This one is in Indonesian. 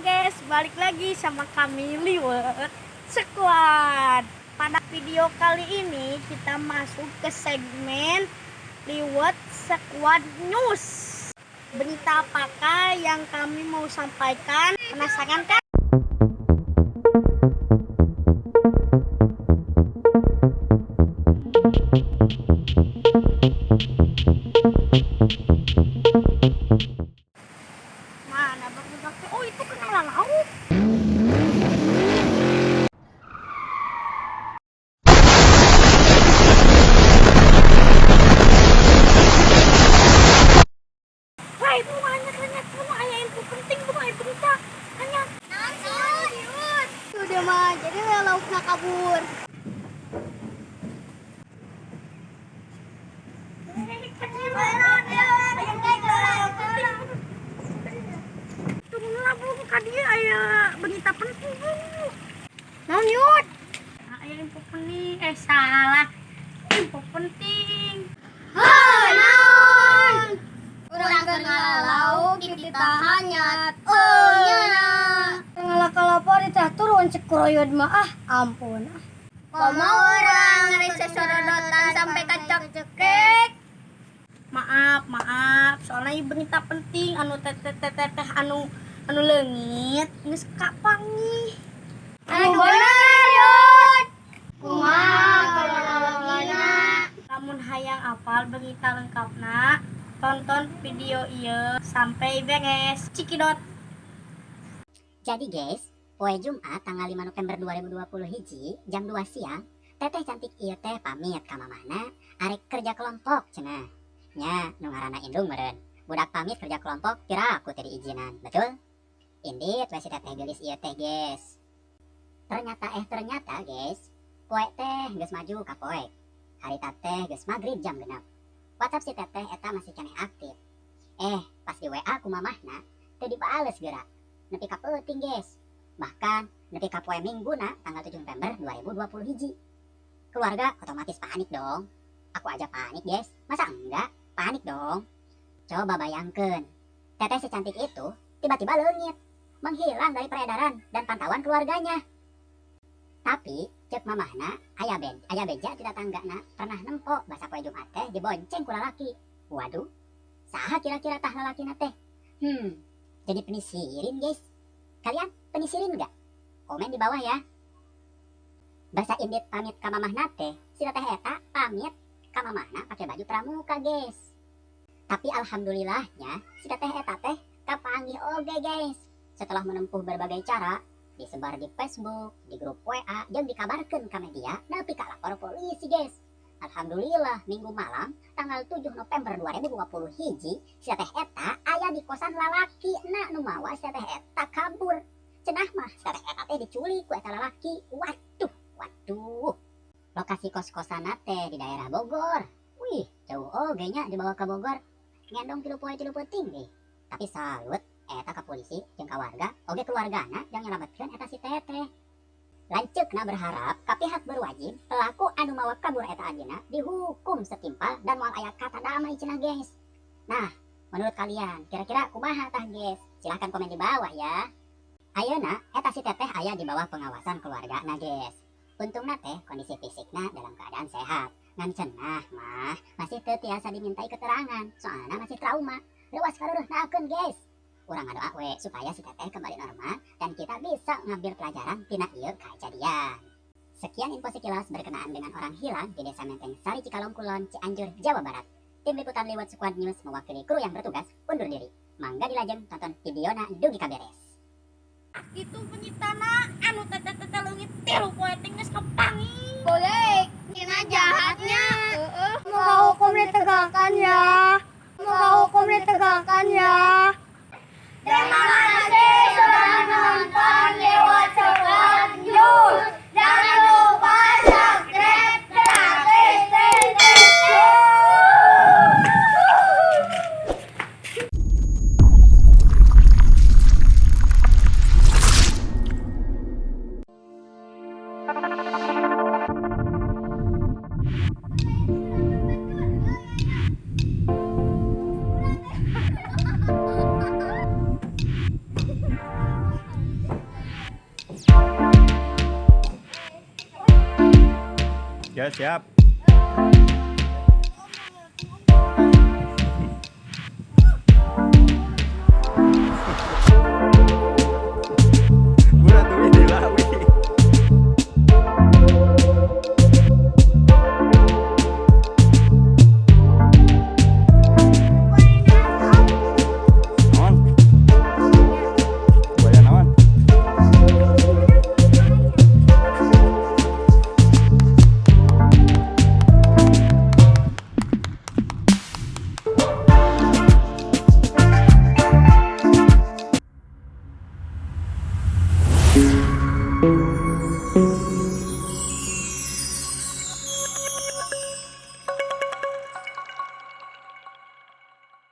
guys, balik lagi sama kami Liwet Squad. Pada video kali ini kita masuk ke segmen Liwet Squad News. Berita apakah yang kami mau sampaikan? Penasaran kan? Mana bak-bak? Oh, itu kenal laut. Wah, itu banyak semua ayah info penting tuh, ayah berita. Hanya sudah mah, jadi lauknya kabur. Dia ayah berita penting dulu. Nanyut. Ayah info penting. Salah. Info penting. Naon urang keur ngalalau kita hanyat Tengah kalapor teh turun cek kroyod mah ampun. komo urang rese sorodotan sampai kacak cekek. Maaf, soalnya berita penting anu teteh anu leungit geus kapangi. Anu bener yud kumaha kronologina. Lamun hayang apal berita lengkapna, tonton video ieu sampai beres. Cikidot. Jadi guys, poe Jumat tanggal 5 November 2020 hiji jam 2 siang, teteh cantik ieu teh pamit ka mamahna arek kerja kelompok cenah. Nya nu ngaranna indung meureun. Budak pamit kerja kelompok piraku teh diizinan, betul? Indit we si teteh geulis ieu teh guys. Ternyata guys, poe teh geus maju ka poe. Harita teh geus magrib jam 6. WhatsApp si teteh eta masih keneh aktif. Pas di WA ku mamahna teu dibales geura. Nepi ka peuting guys. Bahkan nepi ka poe Mingguna tanggal 7 November 2020 hiji. Keluarga otomatis panik dong. Aku aja panik guys. Masa enggak? Panik dong. Coba bayangkan, teteh secantik itu tiba-tiba leungit, menghilang dari peredaran dan pantauan keluarganya. Tapi cek mamahna aya beja di tetanggana pernah nempo basa poe Jumat teh dibonceng ku lalaki. Waduh, saha kira-kira tah lalakina teh? Jadi penisirin guys. Kalian penisirin enggak? Komen di bawah ya. Basa Indit pamit ka mamahna teh, si teteh eta pamit ka mamahna pakai baju pramuka guys. Tapi alhamdulillahnya si teteh eta teh kapanggih oge guys. Setelah menempuh berbagai cara, disebar di Facebook, di grup WA, jeung dikabarkeun ka media nepi ka lapor polisi guys. Alhamdulillah minggu malam tanggal 7 November 2020 hiji si teteh eta aya di kosan lalaki nu mawa si teteh eta kabur. Cenah mah si teteh eta teh diculik ku eta lalaki. Waduh. Lokasi kos-kosan teh di daerah Bogor. Wih, jauh oge nya dibawa ke Bogor. Ngendong tilu peuting deh. Tapi salut eta ka polisi jeung ka warga, oge keluargana yang nyelametkeun eta si teteh. Lanceukna berharap ka pihak berwajib pelaku anu mawa kabur eta adina dihukum setimpal dan moal aya kata damai cenah guys. Nah, menurut kalian kira-kira kumaha tah guys? Silahkan komen di bawah ya. Ayeuna eta si teteh aya di bawah pengawasan keluargana guys. Untungna teh kondisi fisikna dalam keadaan sehat. Ngan cenah mah masih teu tiasa dimintai keterangan, soalna masih trauma. Leuwas kareureunahkeun guys. Urang ngadoa we supaya si teteh kembali normal dan kita bisa ngambil pelajaran tina ieu kajadian. Sekian info sekilas berkenaan dengan orang hilang di Desa Menteng Sari Cikalong Kulon, Cianjur, Jawa Barat. Tim liputan Liwet Squad News mewakili kru yang bertugas undur diri. Mangga dilajeng tonton videona dugi kaberes. Itu penyitana anu teteh leungit tilu poe teh geus kapangi. Boleh Cina jahatnya. Mau hukum ditegakkan ya. Terima kasih sudah menonton Liwet Squad News. Jangan lupa subscribe gratis. Ya, siap. Udah tuh ini lah, wih. Naon? Buaya naon?